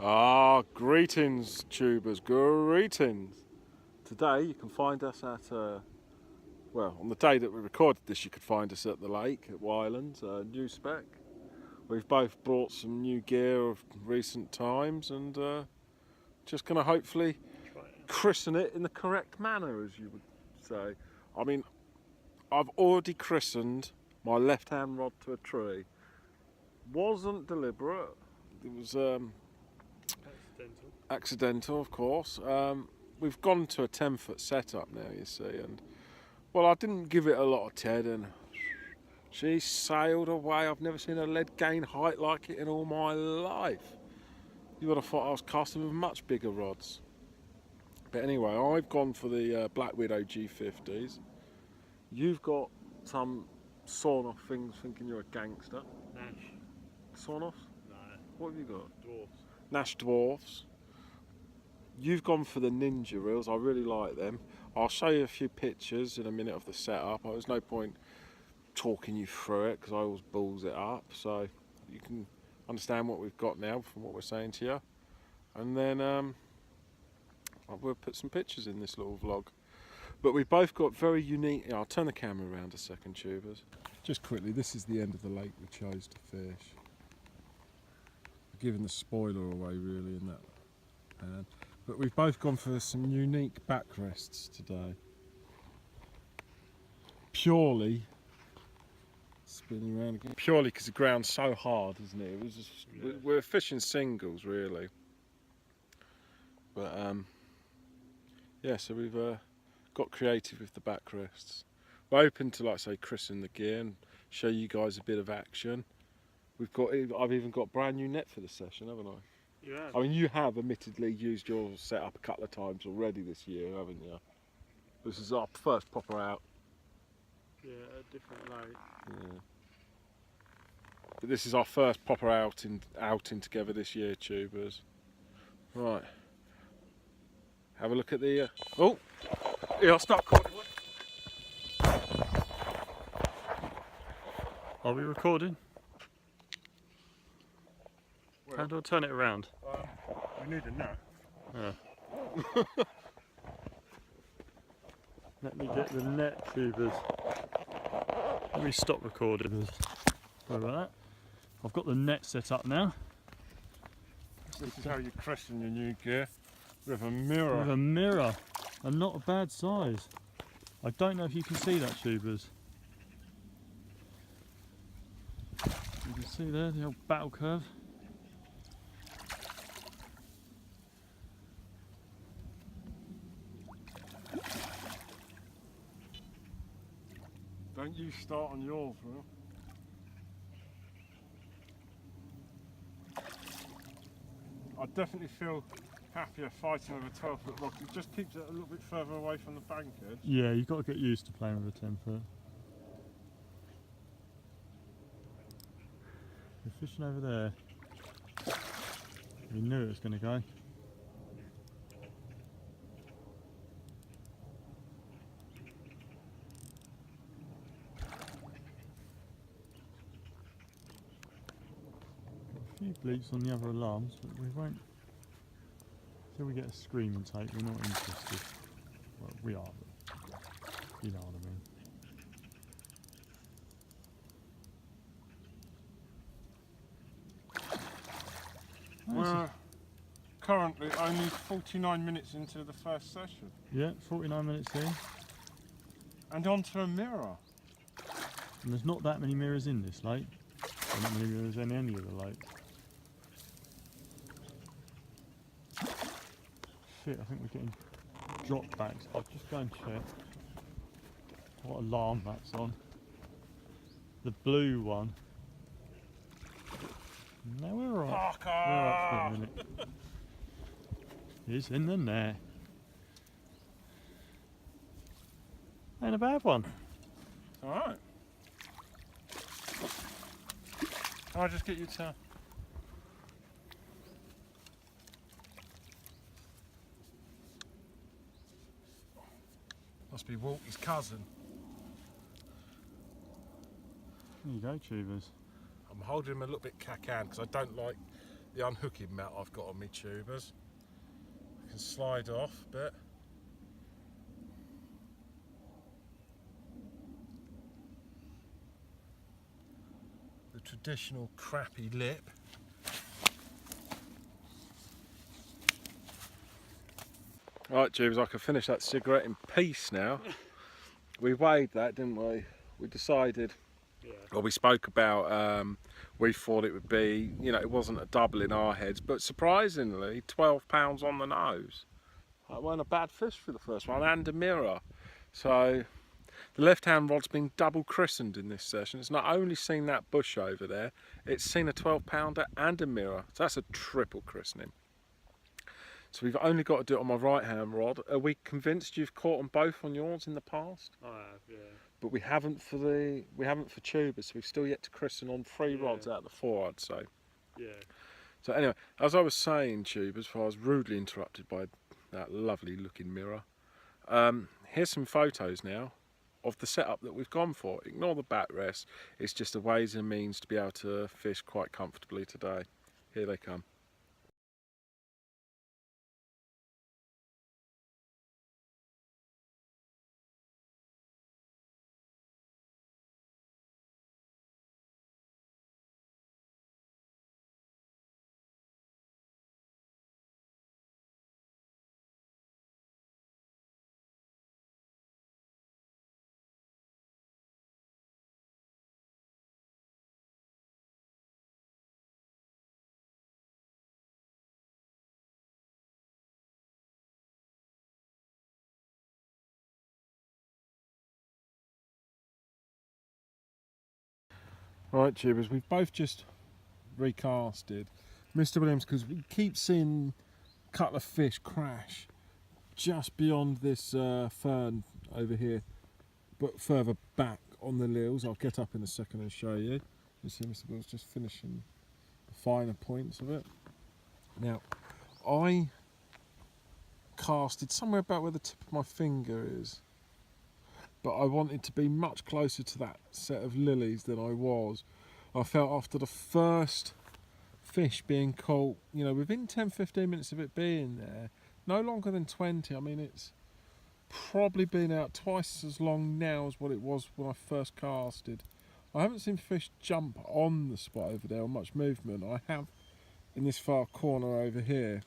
Ah, greetings, tubers, greetings. Today you can find us at, well, on the day that we recorded this, you could find us at the lake at Wylands, new spec. We've both brought some new gear of recent times and just going to hopefully christen it in the correct manner, as you would say. I mean, I've already christened my left-hand rod to a tree. Wasn't deliberate. It was accidental, of course. We've gone to a 10-foot setup now, you see, and well, I didn't give it a lot of Ted, and she sailed away. I've never seen a lead gain height like it in all my life. You would have thought I was casting with much bigger rods. But anyway, I've gone for the Black Widow G50s. You've got some sawn-off things thinking you're a gangster. Nash. Sawn-offs? No. What have you got? Dwarfs. Nash Dwarfs. You've gone for the Ninja reels. I really like them. I'll show you a few pictures in a minute of the setup. There's no point talking you through it because I always balls it up, so you can understand what we've got now from what we're saying to you. And then we'll put some pictures in this little vlog. But we've both got very unique... I'll turn the camera around a second, tubers. Just quickly, this is the end of the lake we chose to fish. Giving the spoiler away really in that. But we've both gone for some unique backrests today. Purely, spinning around again, purely because the ground's so hard, isn't it? It was just, yeah. We're fishing singles really. But yeah, so we've got creative with the backrests. We're open to, like say, christen the gear and show you guys a bit of action. I've even got brand new net for the session, haven't I? You have? I mean, you have admittedly used your setup a couple of times already this year, haven't you? This is our first proper out. Yeah, a different light. Yeah. But this is our first proper outing together this year, tubers. Right. Have a look at the... Oh! Yeah, I'll start recording. Are we recording? Well, how do I turn it around? we need a net. Yeah. Let me get the net, tubers. Let me stop recording. Sorry about that. I've got the net set up now. This is how you christen your new gear. With a mirror. With a mirror. And not a bad size. I don't know if you can see that, tubers. You can see there the old battle curve. Don't you start on yours, Will. I definitely feel happier fighting with a 12-foot rock. It just keeps it a little bit further away from the bank edge. Yeah, you've got to get used to playing with a 10-foot. We're fishing over there. We knew it was going to go. A few bleeps on the other alarms, but we won't. Until we get a screaming tape, we're not interested. Well, we are, but you know what I mean. We're currently only 49 minutes into the first session. Yeah, 49 minutes in. And onto a mirror. And there's not that many mirrors in this lake. Or not many mirrors in any of the lakes. Shit, I think we're getting drop backs. I'll just go and check what alarm that's on. The blue one. No, we're right. Fuck We're up for a minute. It's in the net. Ain't a bad one. Alright. I'll just get you to... Must be Walter's cousin. There you go, tubers. I'm holding him a little bit cacan because I don't like the unhooking mat I've got on my tubers. I can slide off a bit. The traditional crappy lip. Right, tubers, I can finish that cigarette in peace now. We weighed that, didn't we? We decided, well, we spoke about, we thought it would be, you know, it wasn't a double in our heads, but surprisingly, 12 pounds on the nose. That wasn't a bad fish for the first one, and a mirror. So the left-hand rod's been double christened in this session. It's not only seen that bush over there, it's seen a 12-pounder and a mirror. So that's a triple christening. So we've only got to do it on my right-hand rod. Are we convinced you've caught them both on yours in the past? I have, yeah. But we haven't for tubers, so we've still yet to christen on 3 rods out of the 4, I'd say. Yeah. So anyway, as I was saying, tubers, before I was rudely interrupted by that lovely looking mirror, here's some photos now of the setup that we've gone for. Ignore the backrest, it's just a ways and means to be able to fish quite comfortably today. Here they come. Right, tubers, we've both just recasted Mr. Williams because we keep seeing a couple of fish crash just beyond this fern over here, but further back on the lils. I'll get up in a second and show you. You see Mr. Will's just finishing the finer points of it. Now, I casted somewhere about where the tip of my finger is, but I wanted to be much closer to that set of lilies than I was. I felt after the first fish being caught, you know, within 10-15 minutes of it being there, no longer than 20. I mean, it's probably been out twice as long now as what it was when I first casted. I haven't seen fish jump on the spot over there or much movement. I have in this far corner over here,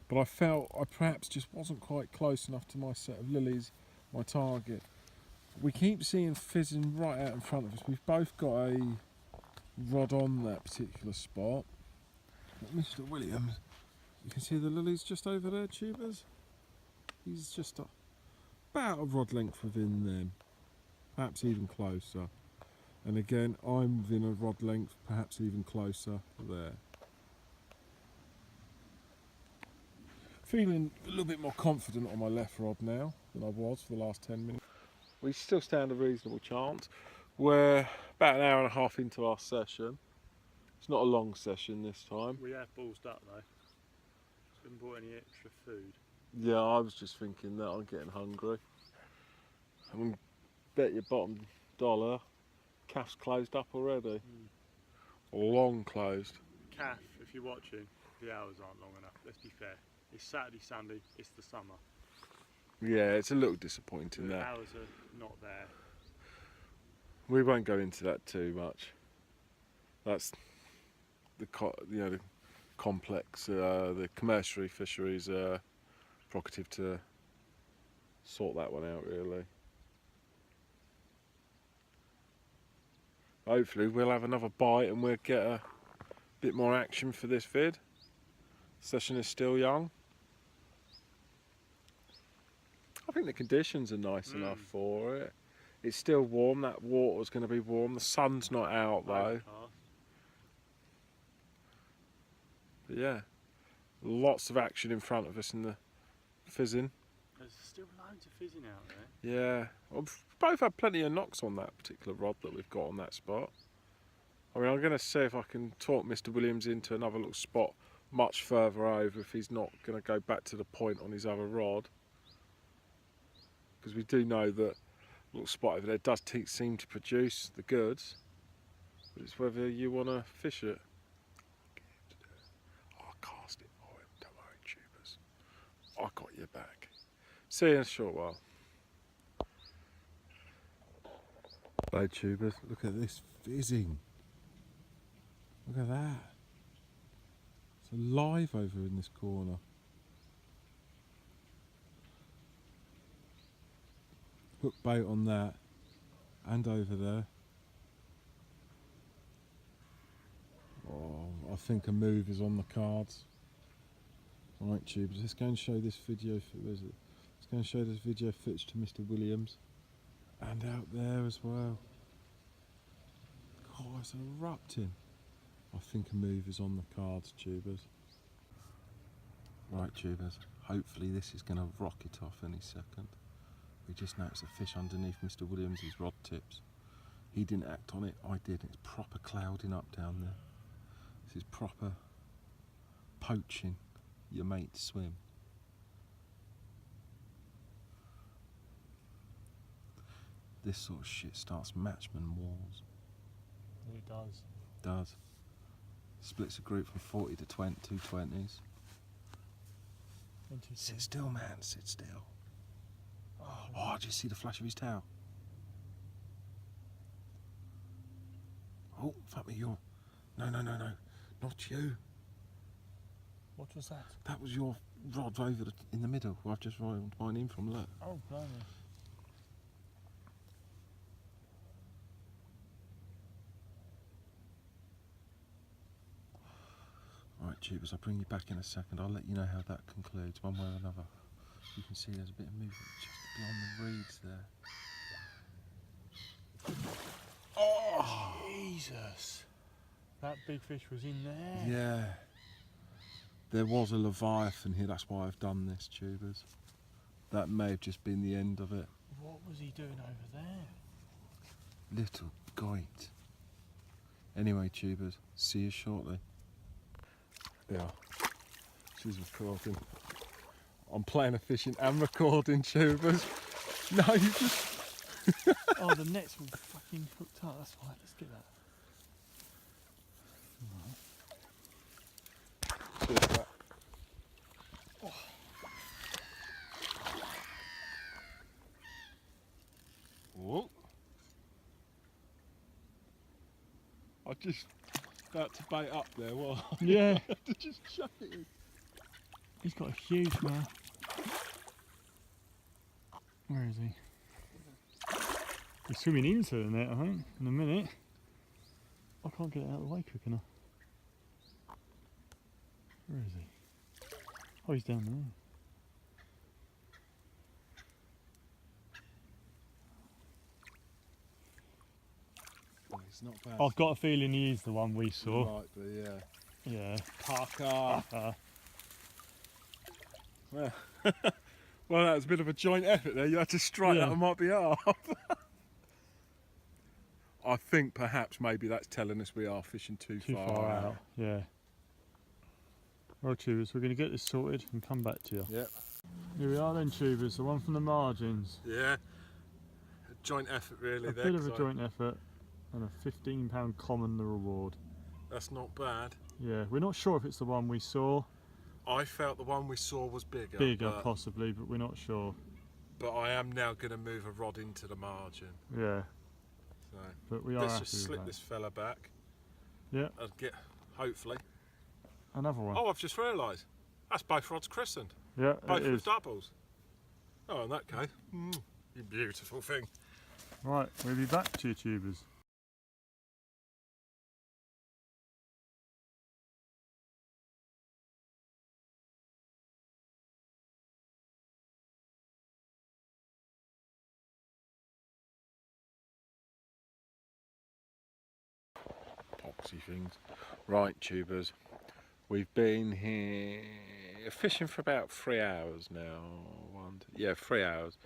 but I felt I perhaps just wasn't quite close enough to my set of lilies, my target. We keep seeing fizzing right out in front of us. We've both got a rod on that particular spot. But Mr. Williams, you can see the lilies just over there, tubers. He's just about a rod length within them, perhaps even closer. And again, I'm within a rod length, perhaps even closer there. Feeling a little bit more confident on my left rod now than I was for the last 10 minutes. We still stand a reasonable chance. We're about an hour and a half into our session. It's not a long session this time. We have ballsed up though. Haven't bought any extra food. Yeah, I was just thinking that. I'm getting hungry. I mean, bet your bottom dollar, calf's closed up already. Long closed. Calf, if you're watching, the hours aren't long enough, let's be fair. It's Saturday, Sunday, it's the summer. Yeah, it's a little disappointing The that. hours are not there. We won't go into that too much. That's the the complex, the commercial fisheries prerogative to sort that one out really. Hopefully we'll have another bite and we'll get a bit more action for this vid. Session is still young. I think the conditions are nice enough for it. It's still warm, that water's going to be warm, the sun's not out though. But yeah, lots of action in front of us in the fizzing. There's still loads of fizzing out there. Yeah, well, we've both had plenty of knocks on that particular rod that we've got on that spot. I mean, I'm going to see if I can talk Mr. Williams into another little spot much further over if he's not going to go back to the point on his other rod. Because we do know that little spot over there does seem to produce the goods, but it's whether you want to fish it. you're back. See you in a short while. Blade tubers, look at this fizzing. Look at that. It's alive over in this corner. Hook bait on that and over there. Oh, I think a move is on the cards. Right, tubers, let's go and show this video. Let's go and show this video footage to Mr. Williams, and out there as well. God, it's erupting. I think a move is on the cards, tubers. Right, tubers. Hopefully this is going to rocket off any second. We just noticed a fish underneath Mr. Williams' rod tips. He didn't act on it, I did. It's proper clouding up down there. This is proper poaching your mate to swim. This sort of shit starts matchman wars. It does. Does. Splits a group from 40 to 20, 220s. Sit still, man, sit still. Oh, did you see the flash of his tail? Oh, fuck me, you're... No, not you. What was that? That was your rod over in the middle, where I've just rolled mine in from, look. Oh, blimey. Right, tubers, I'll bring you back in a second. I'll let you know how that concludes, one way or another. You can see there's a bit of movement just beyond the reeds there. Oh! Jesus! That big fish was in there. Yeah. There was a leviathan here, that's why I've done this, tubers. That may have just been the end of it. What was he doing over there? Little goit. Anyway, tubers, see you shortly. Yeah, she's recording. I'm playing a fishing and recording, tubers. No, you just... Oh, the net's all fucking hooked up, that's why. Let's get that. Cheers, Pat. Whoa. I just about to bait up there, what? Yeah. To just chuck it in. He's got a huge mouth. Where is he? He's swimming into the net, I think, in a minute. I can't get it out of the way quick enough. Where is he? Oh, he's down there. Well, it's not bad. I've got a feeling he is the one we saw. Might be, yeah. Yeah. Parker. Well, well, that was a bit of a joint effort there. You had to strike that on my behalf. I think perhaps maybe that's telling us we are fishing too far out. Yeah. Right, tubers, we're going to get this sorted and come back to you. Yep. Here we are then, tubers, the one from the margins. Yeah. A joint effort really a there. Bit of a joint effort and a £15 common the reward. That's not bad. Yeah, we're not sure if it's the one we saw. I felt the one we saw was bigger. Bigger possibly, but we're not sure. But I am now going to move a rod into the margin. Yeah. So but we are let's happy just with slip that. this fella back. Yeah. And get, hopefully. Another one. Oh, I've just realised. That's both rods christened. Yeah, both it with is. doubles. Oh, in that case, you beautiful thing. Right, we'll be back to you, tubers. Poxy things. Right, tubers. We've been here fishing for about 3 hours now. 3 hours.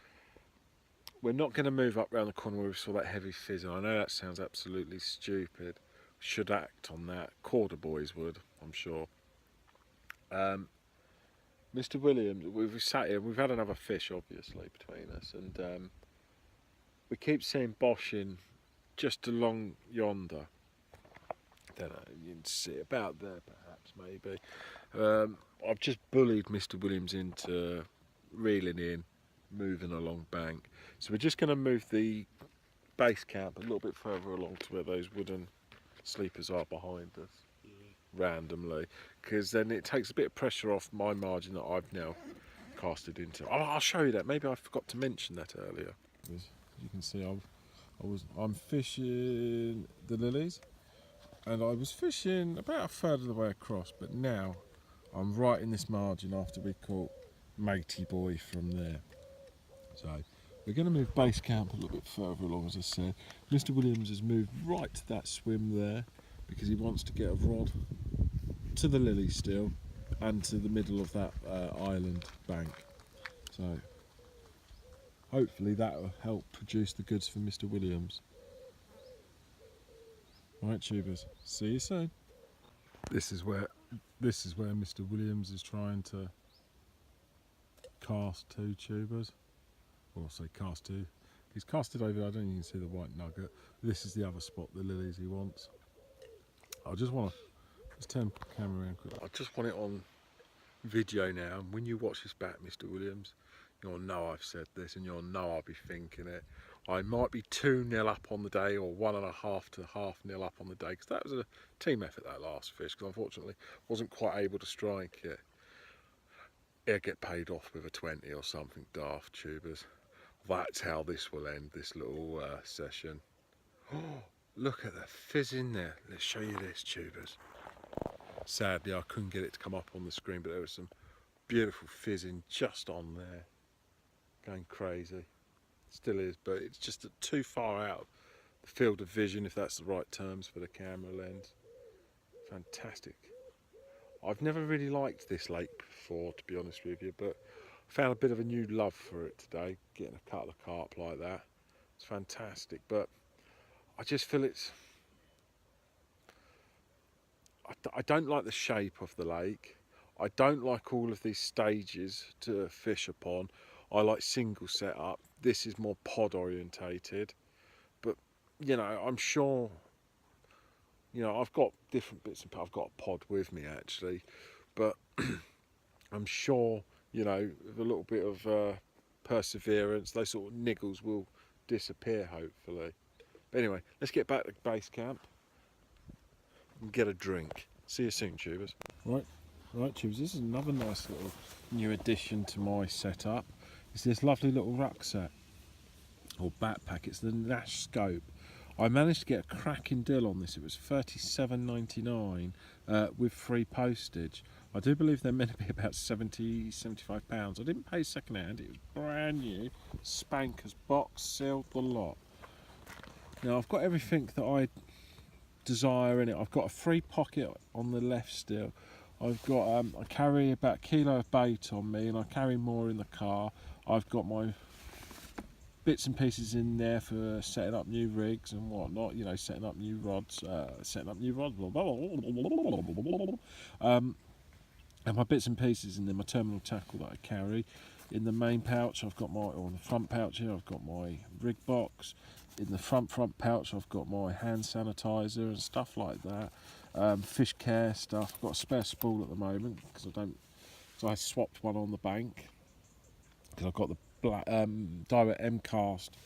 We're not going to move up round the corner where we saw that heavy fizz. I know that sounds absolutely stupid. Should act on that. Corder boys would, I'm sure. Mr. Williams, we've sat here. We've had another fish, obviously, between us, and we keep seeing boshing just along yonder. Don't know, you can see it about there, perhaps, maybe. I've just bullied Mr. Williams into reeling in, moving along bank. So we're just going to move the base camp a little bit further along to where those wooden sleepers are behind us, randomly, because then it takes a bit of pressure off my margin that I've now casted into. I'll show you that. Maybe I forgot to mention that earlier. As you can see, I'm fishing the lilies, and I was fishing about a third of the way across, but now I'm right in this margin after we caught Matey Boy from there. So we're going to move base camp a little bit further along, as I said. Mr. Williams has moved right to that swim there because he wants to get a rod to the lily still and to the middle of that island bank. So hopefully that will help produce the goods for Mr. Williams. Right, tubers, see you soon. This is where Mr. Williams is trying to cast 2 tubers. Or say cast 2. He's casted over, I don't even see the white nugget. This is the other spot, the lilies he wants. I just want to just turn the camera around quick. I just want it on video now, and when you watch this back, Mr. Williams, you'll know I've said this, and you'll know I'll be thinking it. I might be 2-0 up on the day, or 1.5 to 0.5 up on the day, because that was a team effort, that last fish, because unfortunately wasn't quite able to strike it. It'll get paid off with a 20 or something daft, tubers. That's how this will end, this little session. Oh, look at the fizz in there. Let's show you this, tubers. Sadly, I couldn't get it to come up on the screen, but there was some beautiful fizzing just on there. Going crazy. Still is, but it's just too far out the field of vision, if that's the right terms for the camera lens. Fantastic. I've never really liked this lake before, to be honest with you, but I found a bit of a new love for it today, getting a couple of carp like that. It's fantastic, but I just feel I don't like the shape of the lake. I don't like all of these stages to fish upon. I like single setup. This is more pod orientated, but you know, I'm sure, you know, I've got different bits and I've got a pod with me actually, but I'm sure, you know, with a little bit of perseverance, those sort of niggles will disappear hopefully. But anyway, let's get back to base camp and get a drink. See you soon, tubers. Right, tubers, this is another nice little new addition to my setup. It's this lovely little rucksack, or backpack. It's the Nash Scope. I managed to get a cracking deal on this. It was $37.99 with free postage. I do believe they're meant to be about £75. I didn't pay second hand, it was brand new, spankers, box, sealed, the lot. Now I've got everything that I desire in it. I've got a free pocket on the left still. I've got I carry about a kilo of bait on me, and I carry more in the car. I've got my bits and pieces in there for setting up new rigs and whatnot, you know, setting up new rods, and my bits and pieces in there, my terminal tackle that I carry. In the main pouch I've got my, or in the front pouch here, I've got my rig box. In the front pouch I've got my hand sanitizer and stuff like that. Fish care stuff. I've got a spare spool at the moment because I swapped one on the bank because I've got the black direct M cast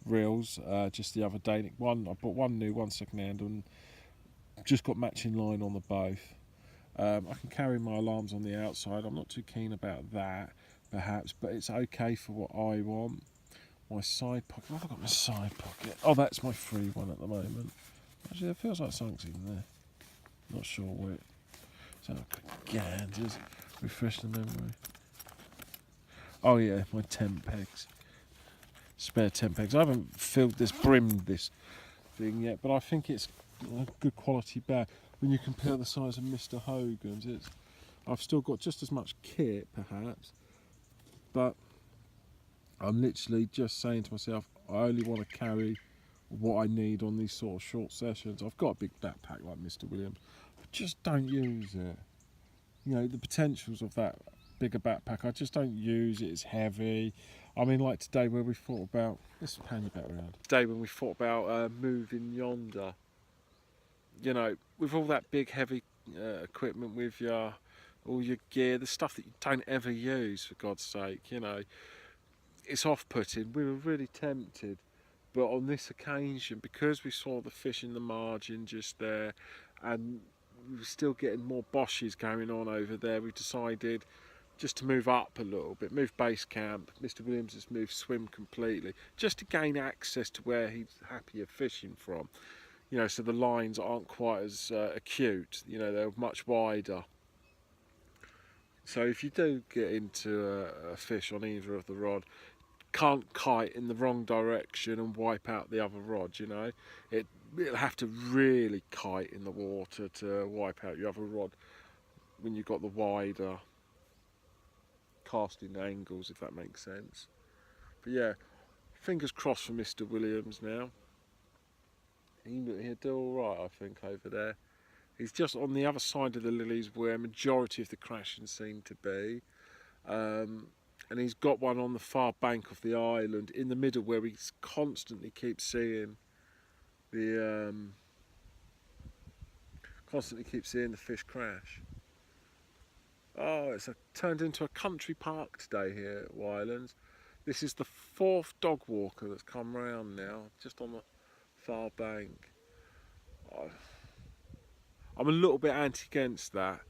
reels just the other day. I bought one new, one second hand, and just got matching line on the both. I can carry my alarms on the outside. I'm not too keen about that perhaps, but it's okay for what I want. My side pocket, what have I got in my side pocket? Oh, that's my free one at the moment. Actually, it feels like something's in there. Not sure where. So just refresh the memory. Oh yeah, my tent pegs. Spare tent pegs. I haven't brimmed this thing yet, but I think it's a good quality bag. When you compare the size of Mr. Hogan's, I've still got just as much kit perhaps, but I'm literally just saying to myself, I only want to carry what I need on these sort of short sessions. I've got a big backpack like Mr. Williams, but just don't use it. You know, the potentials of that bigger backpack, I just don't use it. It's heavy. I mean, like today where we thought about, let's pan your back around. Today when we thought about moving yonder, you know, with all that big heavy equipment with you, all your gear, the stuff that you don't ever use, for God's sake, you know. It's off-putting. We were really tempted, but on this occasion, because we saw the fish in the margin just there, and we were still getting more boshes going on over there, we decided just to move up a little bit, move base camp. Mr. Williams has moved swim completely, just to gain access to where he's happier fishing from. You know, so the lines aren't quite as acute, you know, they're much wider. So if you do get into a fish on either of the rod, can't kite in the wrong direction and wipe out the other rod, you know. It'll have to really kite in the water to wipe out your other rod when you've got the wider casting angles, if that makes sense. But yeah, fingers crossed for Mr. Williams now. He'll do alright, I think, over there. He's just on the other side of the lilies where majority of the crashing seem to be. And he's got one on the far bank of the island in the middle where he constantly keeps seeing the fish crash. Oh, it's turned into a country park today here at Wylands. This is the 4th dog walker that's come round now, just on the far bank. I'm a little bit anti-against that,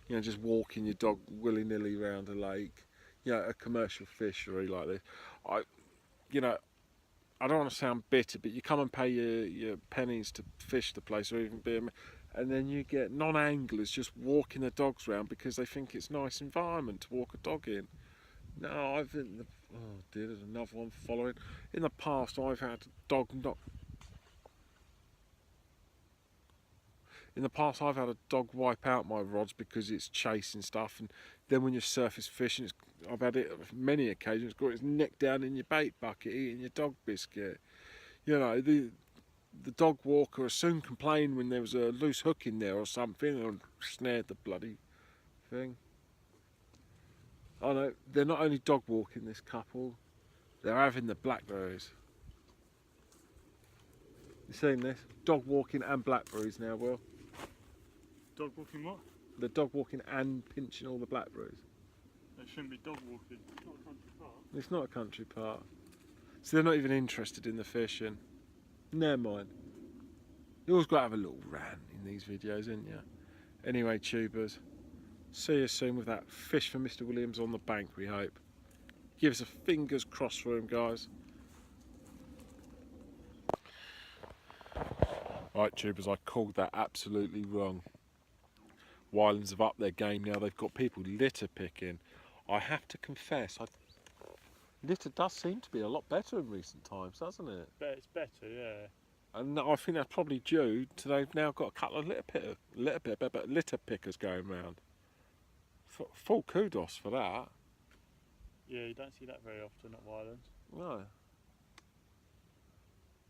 you know, just walking your dog willy-nilly around a lake, you know, a commercial fishery like this. I don't want to sound bitter, but you come and pay your pennies to fish the place, or even be and then you get non-anglers just walking their dogs around because they think it's a nice environment to walk a dog in. No, oh dear, there's another one following. In the past, I've had a dog wipe out my rods because it's chasing stuff, and then when you're surface fishing, I've had it many occasions, got its neck down in your bait bucket eating your dog biscuit. You know, the dog walker will soon complain when there was a loose hook in there or something and snared the bloody thing. Oh no, they're not only dog walking, this couple, they're having the blackberries. You seen this? Dog walking and blackberries now, Will. Dog walking what? They're dog walking and pinching all the blackberries. They shouldn't be dog walking. It's not a country park. It's not a country park. So they're not even interested in the fishing. Never mind. You always got to have a little rant in these videos, ain't you? Anyway, tubers, see you soon with that fish for Mr. Williams on the bank, we hope. Give us a fingers crossed for him, guys. Right, tubers, I called that absolutely wrong. Wylands have upped their game now. They've got people litter picking. I have to confess, litter does seem to be a lot better in recent times, doesn't it? It's better, yeah. And I think that's probably due to they've now got a couple of litter pickers going round. Full kudos for that. Yeah, you don't see that very often at Wylands.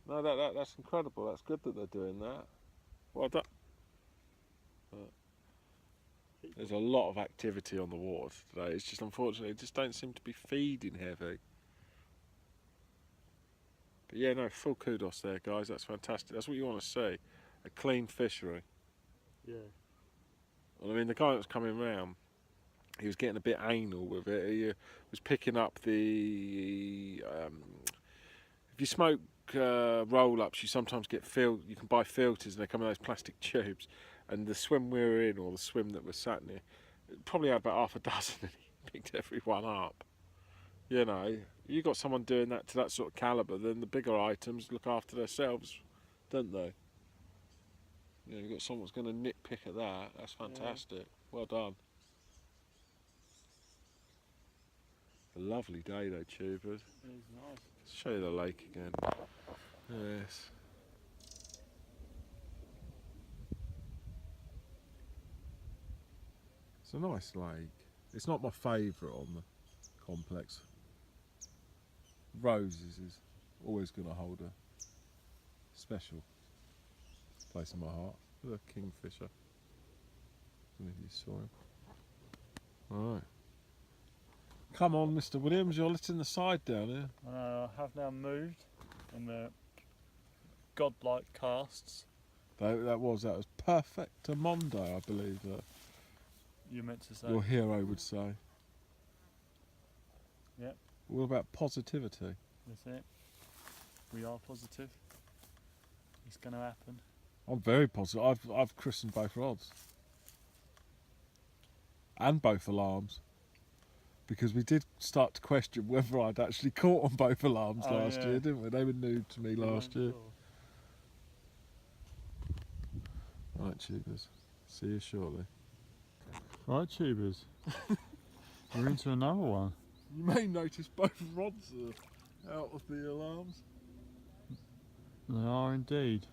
No, that's incredible. That's good that they're doing that. Well done. There's a lot of activity on the water today. It's just unfortunately it just don't seem to be feeding heavy. But yeah, no, full kudos there, guys. That's fantastic. That's what you want to see. A clean fishery. Yeah. Well, I mean, the guy that was coming round, he was getting a bit anal with it. He was picking up the... if you smoke roll-ups, you sometimes get you can buy filters and they come in those plastic tubes. And the swim we were in, or the swim that was sat near, probably had about half a dozen and he picked every one up. You know, you got someone doing that to that sort of calibre, then the bigger items look after themselves, don't they? You know, you've got someone that's going to nitpick at that. That's fantastic. Yeah. Well done. A lovely day though, tubers. It is nice. Let's show you the lake again. Yes. It's a nice lake. It's not my favourite on the complex. Roses is always going to hold a special place in my heart. Look, a kingfisher. I don't know if you saw him. Alright. Come on, Mr. Williams, you're letting the side down here. I have now moved in the godlike casts. That was perfecto mondo, I believe. you're meant to say. your hero would say. Yep. All about positivity. That's it. We are positive. It's going to happen. I'm very positive. I've christened both rods. And both alarms. Because we did start to question whether I'd actually caught on both alarms last year, didn't we? They were new to me last year. Right, tubers. See you shortly. Right, tubers. We're into another one. You may notice both rods are out of the alarms. They are indeed.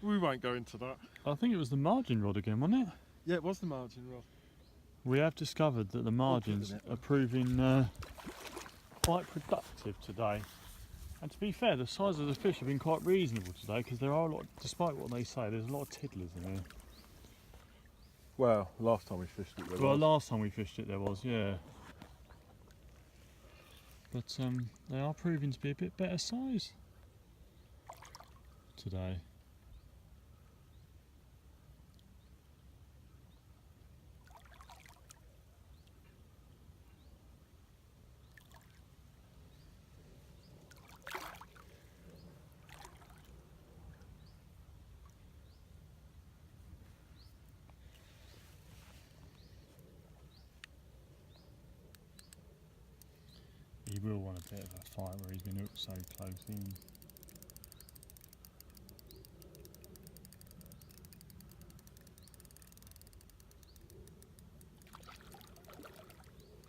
We won't go into that. I think it was the margin rod again, wasn't it? Yeah, it was the margin rod. We have discovered that the margins are proving quite productive today. And to be fair, the size of the fish have been quite reasonable today, because there are a lot, despite what they say, there's a lot of tiddlers in here. Well, last time we fished it, there Well, was. last time we fished it there was, yeah. But they are proving to be a bit better size today. He will want a bit of a fight where he's been hooked so close in.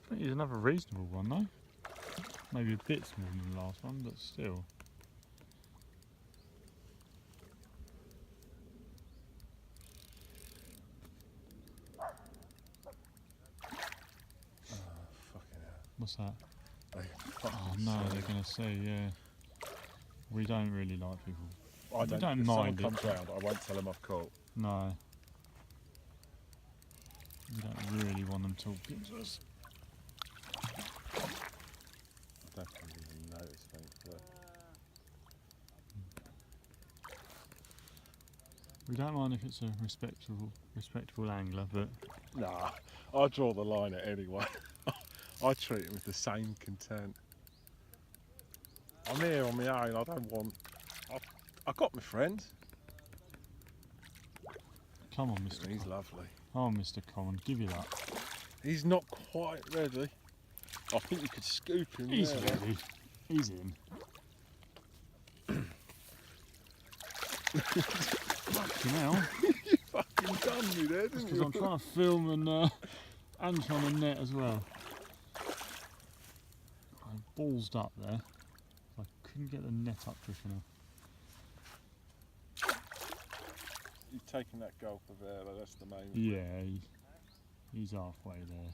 I think he's another reasonable one though. Maybe a bit smaller than the last one, but still. Fucking hell. What's that? They Oh fucking no, say. they're going to see, yeah. We don't really like people. I don't, don't if mind someone it. comes round, I won't tell them I've caught. No. We don't really want them talking to us. I don't even notice, thankfully. We don't mind if it's a respectable angler, but Nah, I draw the line at anyway. I treat it with the same content. I'm here on my own, I don't want... I've got my friends. come on, Mr. He's Common. lovely. Oh, Mr. Common, give you that. He's not quite ready. I think you could scoop him. He's there. ready. He's in. Fucking hell. You fucking done me there, didn't Because you? I'm trying to film and trying to net as well. I ballsed up there. I couldn't get the net up quick enough. You've taken that gulp of air, though, that's the main thing. Yeah, he's halfway there.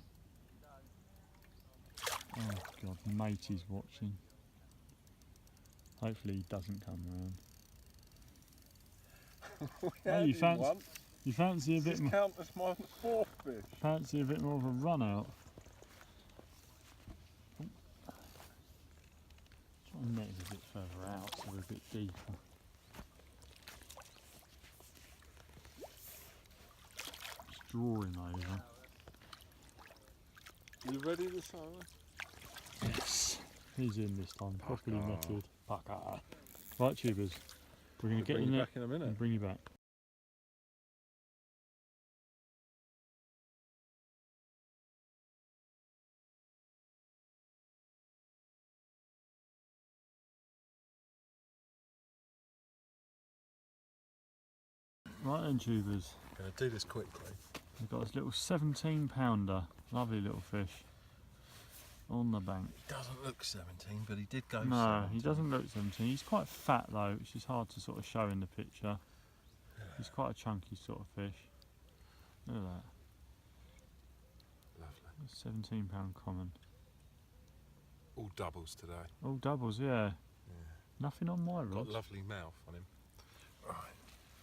Oh god, matey's watching. Hopefully he doesn't come round. Yeah, you fancy a bit more? count as my fourth fish. Fancy a bit more of a run out. Try and net it a bit further out so we're a bit deeper. Just draw him over. You ready this time? Yes. He's in this time, properly Pucker. netted. Pucker. Right, tubers. We're going to get Bring in you there back in a minute. and bring you back. Right then, tubers. I'm going to do this quickly. We've got this little 17 pounder, lovely little fish, on the bank. He doesn't look 17, but he did go No, 17. he doesn't look 17. He's quite fat though, which is hard to sort of show in the picture. He's quite a chunky sort of fish. Look at that. Lovely. 17 pound common. All doubles today. All doubles, yeah. Nothing on my Got rods. a lovely mouth on him. Right,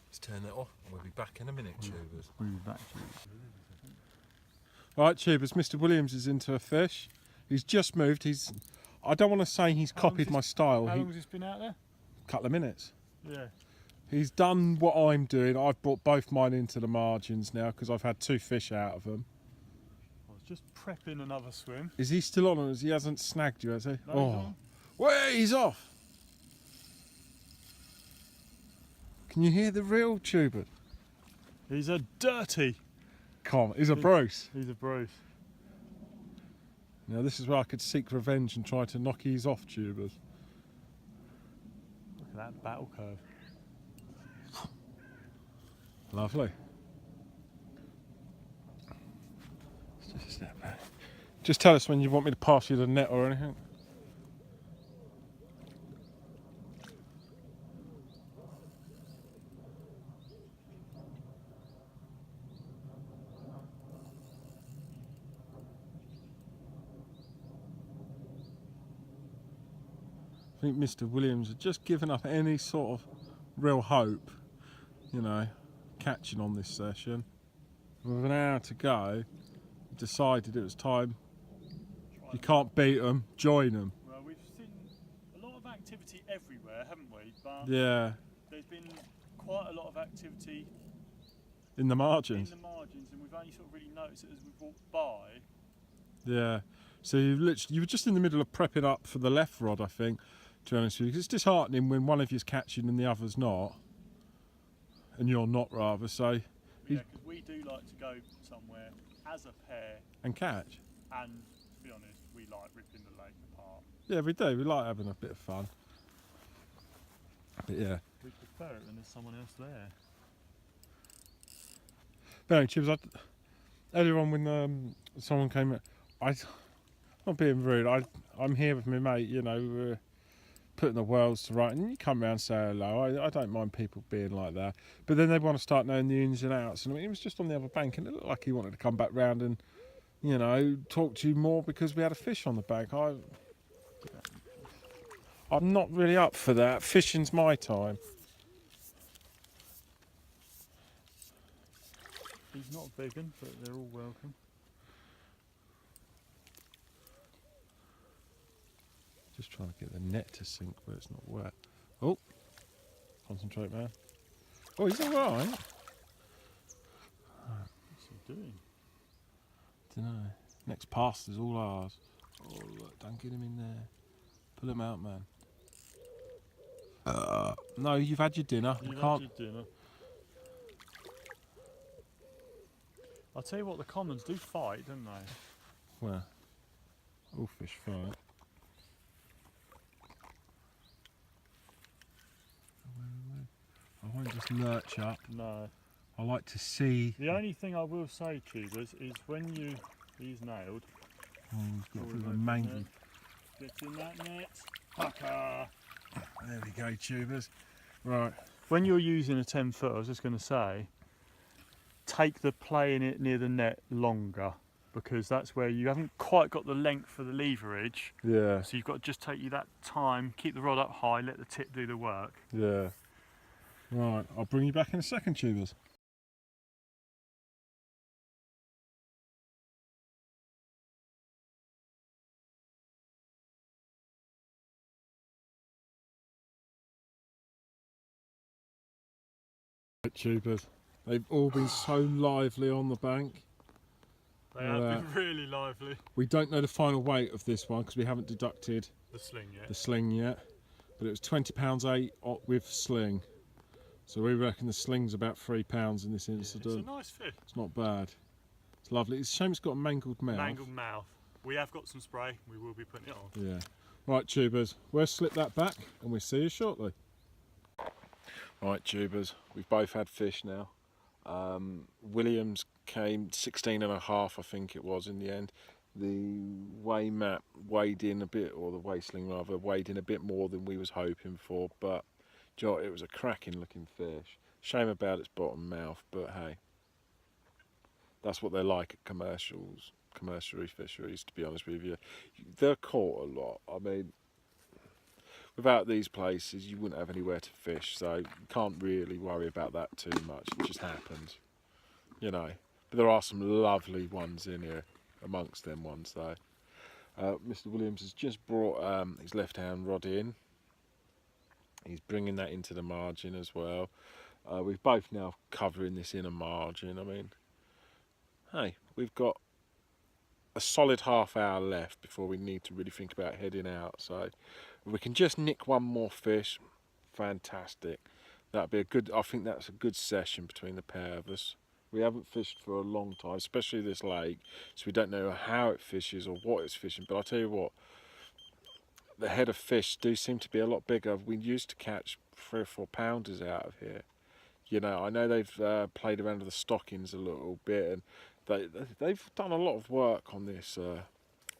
let's turn that off and we'll be back in a minute, tubers. We'll be back to you. Right, tubers, Mr. Williams is into a fish. He's just moved. I don't want to say he's How long copied has my style. How He, long has this been out there? couple of minutes. Yeah. He's done what I'm doing. I've brought both mine into the margins now because I've had two fish out of them. just prepping another swim. Is he still on, or he hasn't snagged you, has he? No, he's Oh, on. wait, he's off. Can you hear the real tuber? He's a dirty. Come on, he's a Bruce. He's a Bruce. Now this is where I could seek revenge and try to knock his off tubers. Look at that battle curve. Lovely. Let's just step back. Just tell us when you want me to pass you the net or anything. I think Mr. Williams had just given up any sort of real hope, you know, catching on this session. With an hour to go, he decided it was time. You can't beat them, join them. Well, we've seen a lot of activity everywhere, haven't we? But Yeah, there's been quite a lot of activity in the margins. in the margins, and we've only sort of really noticed it as we've walked by. Yeah, so you were just in the middle of prepping up for the left rod, I think, to be honest with you, because it's disheartening when one of you's catching and the other's not, and you're not rather, so... Yeah, because we do like to go somewhere as a pair And catch. and, to be honest, we like ripping the lake apart. Yeah, we do, we like having a bit of fun. But yeah. We prefer it when there's someone else there. But anyway, Chibs, earlier on when someone came, not being rude, I'm here with my mate, you know, we're putting the worlds to right, and you come round and say hello. I don't mind people being like that, but then they want to start knowing the ins and outs. And I mean, he was just on the other bank, and it looked like he wanted to come back round and, you know, talk to you more because we had a fish on the bank. I'm not really up for that. Fishing's my time. He's not vegan, but they're all welcome. Just trying to get the net to sink where it's not wet. Oh, concentrate, man. Oh, he's all right. What's he doing? Dunno. Next pass is all ours. Oh, look, don't get him in there. Pull him out, man. No, you've had your dinner. You've You had can't. your dinner. I'll tell you what, the commons do fight, don't they? Well, all fish fight. I won't just lurch up. No. I like to see. The only thing I will say, tubers, is when he's nailed. Oh, we've got Oh, a bit of a we've mangle. opened Get in that net. Pucker. There we go, tubers. Right. When you're using a 10 foot, I was just going to say, take the play in it near the net longer, because that's where you haven't quite got the length for the leverage. Yeah. So you've got to just take you that time, keep the rod up high, let the tip do the work. Yeah. Right. I'll bring you back in a second, tubers. Tubers. They've all been so lively on the bank. They have been really lively. We don't know the final weight of this one because we haven't deducted The sling, yeah. the sling yet, but it was 20 pounds 8 with sling. So we reckon the sling's about £3 in this incident. It's a nice fish. It's not bad. It's lovely. It's a shame it's got a mangled mouth. Mangled mouth. We have got some spray. We will be putting it on. Yeah. Right, tubers. We'll slip that back and we'll see you shortly. Right, tubers. We've both had fish now. Williams came 16.5, I think it was in the end. The weigh map weighed in a bit, or the weigh sling rather, weighed in a bit more than we was hoping for, but it was a cracking looking fish. Shame about its bottom mouth, but hey, that's what they're like at commercial fisheries, to be honest with you. They're caught a lot. I mean, without these places you wouldn't have anywhere to fish, so you can't really worry about that too much. It just happens, you know. But there are some lovely ones in here amongst them ones though. Mr. Williams has just brought his left hand rod in. He's bringing that into the margin as well. We've both now covering this inner margin. I mean, hey, we've got a solid half hour left before we need to really think about heading out. So if we can just nick one more fish, fantastic. That'd be a good. I think that's a good session between the pair of us. We haven't fished for a long time, especially this lake, so we don't know how it fishes or what it's fishing. But I'll tell you what, the head of fish do seem to be a lot bigger. We used to catch 3 or 4 pounders out of here. You know, I know they've played around with the stockings a little bit, and they've done a lot of work on this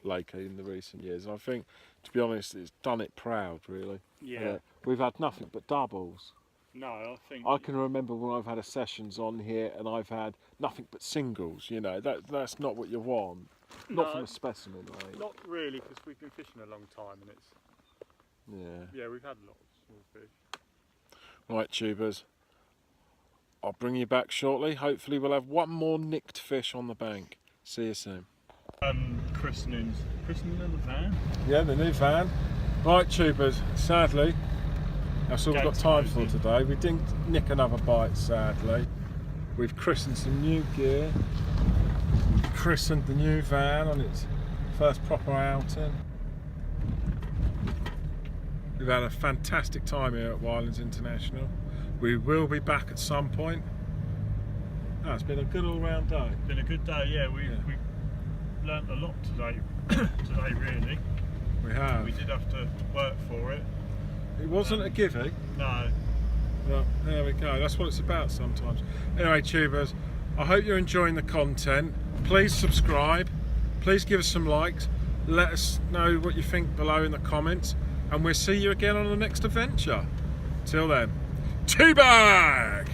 lake in the recent years. And I think, to be honest, it's done it proud, really. Yeah. We've had nothing but doubles. No, I think I can remember when I've had a sessions on here and I've had nothing but singles. You know, that's not what you want. Not from a specimen, right? not really, because we've been fishing a long time, and it's Yeah. we've had a lot of small fish. Right, tubers. I'll bring you back shortly. Hopefully we'll have one more nicked fish on the bank. See you soon. Christening in the van. Yeah, the new van. Right, tubers. Sadly, that's all we've got Gates time for closing. today. We didn't nick another bite, sadly. We've christened some new gear. We've christened the new van on its first proper outing. We've had a fantastic time here at Wylands International. We will be back at some point. Oh, it's been a good all-round day. Been a good day, yeah. We learnt a lot today. Today, really. We have. We did have to work for it. It wasn't a giving. No. Well, there we go. That's what it's about sometimes. Anyway, tubers, I hope you're enjoying the content. Please subscribe. Please give us some likes. Let us know what you think below in the comments. And we'll see you again on the next adventure. Till then, teabag!